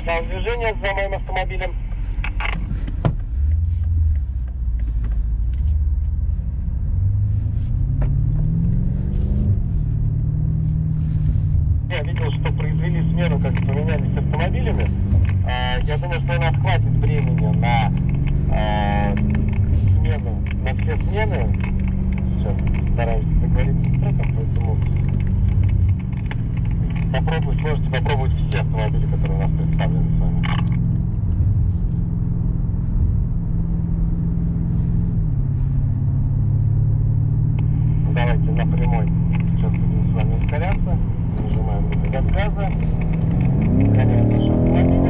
Сигнал движения за моим автомобилем. Я видел, что произвели смену, как поменялись автомобилями. Я думаю, что у нас хватит времени на смену, на все смены. Сейчас стараюсь договориться с треком, поэтому сможете попробовать все автомобили, которые у нас представлены с вами. Давайте напрямую. Сейчас будем с вами ускоряться. Нажимаем на педаль газа. Ускоряем наш автомобиль.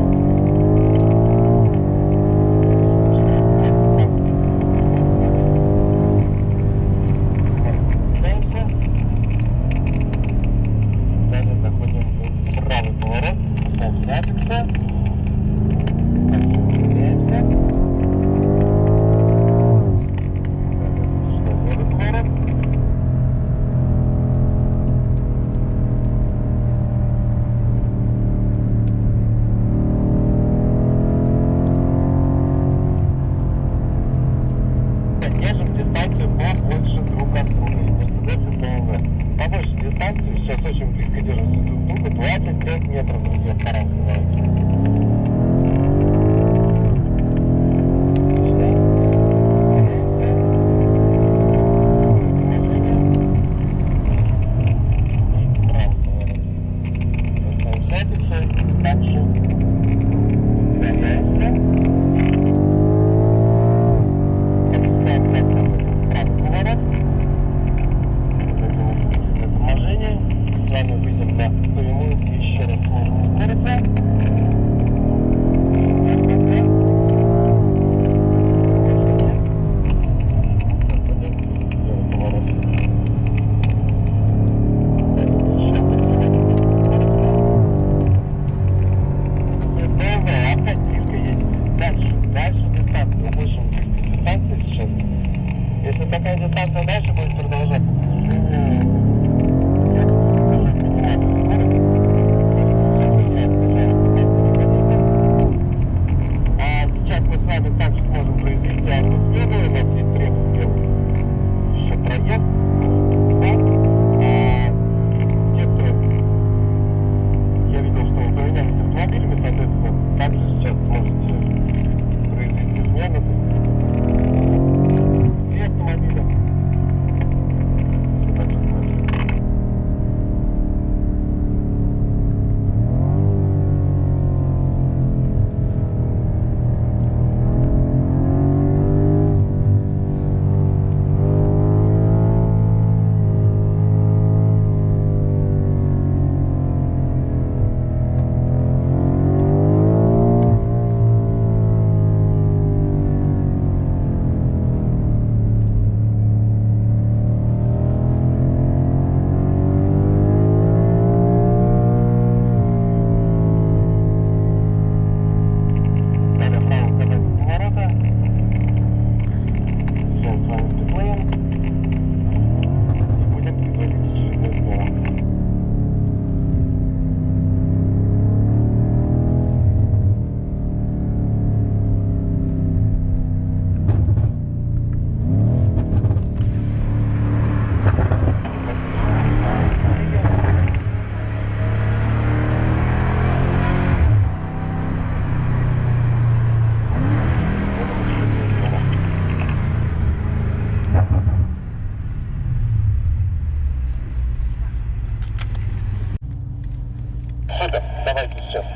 Давайте сейчас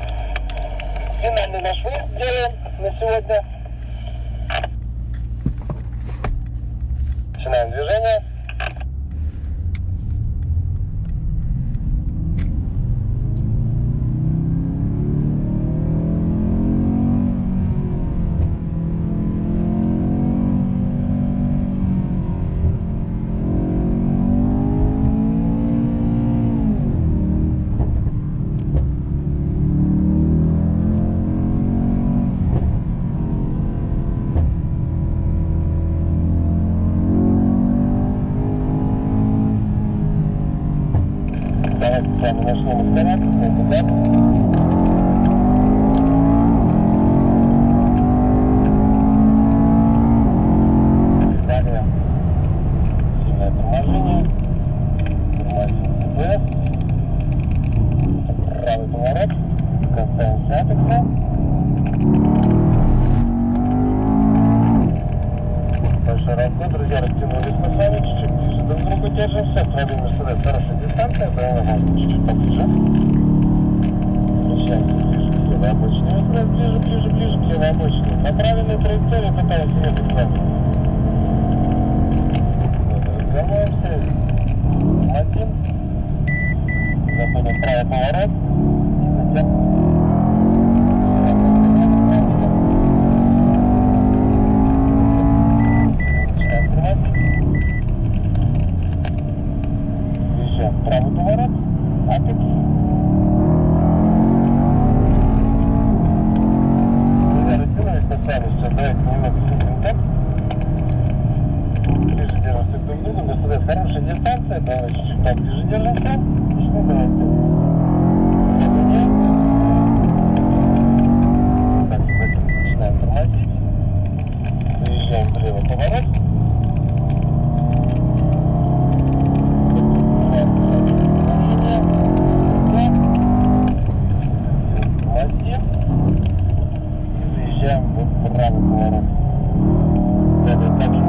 финальный наш выезд делаем на сегодня. Начинаем движение. Давайте с вами начнем ускоряться. поворот. Касаемся апекса. Большой разгон, друзья, растянулись мы с вами, чуть-чуть ближе друг к другу держимся. Автомобиль Mercedes, хорошая дистанция, BMW можно чуть-чуть поближе. Смещаемся ближе к левой обочине, ближе к левой обочине. По правильной траектории пытаемся ехать с вами. Разгоняемся, один, заходим в правый поворот, и затем правый поворот, апекс. Друзья, растянулись мы с вами, сейчас давайте немного снизим темп. Ближе держимся друг к другу, Mercedes хорошая дистанция, давай чуть-чуть поближе держимся. Ну, давайте. Так, затем начинаем тормозить. Выезжаем в левый поворот. Заезжаем в правый поворот. Далее также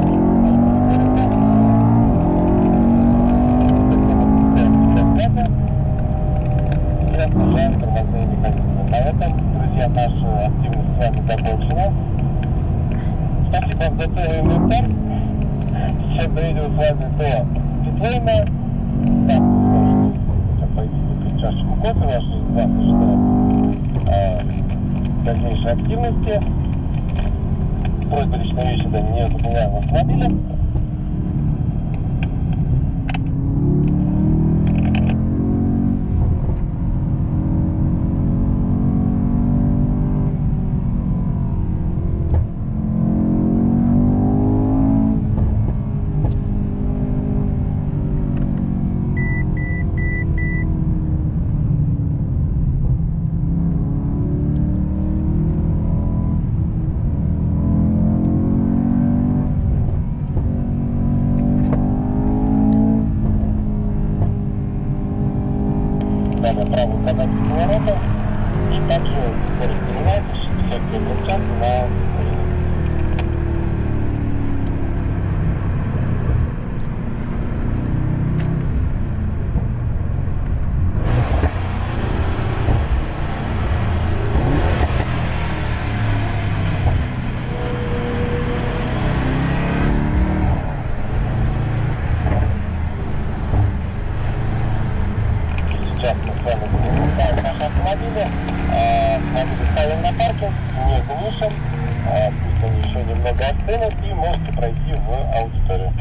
и отключаем тормозные механизмы. На этом, друзья, наша активность с вами закончена. Спасибо вам за целый инвентарь. Сейчас доедем с вами до питлейна. Там вы сможете пойти выпить чашечку кофе, вас ожидает дальнейшей активности. Просьба личной вещи, да, не забываем автомобиля. Далее правую подачу поворота и также скорость меняется 60 км в час на Сейчас мы с вами запускаем наши автомобили. Автомобили ставим на паркинг, не глушим, пусть они еще немного остынут, и можете пройти в аудиторию.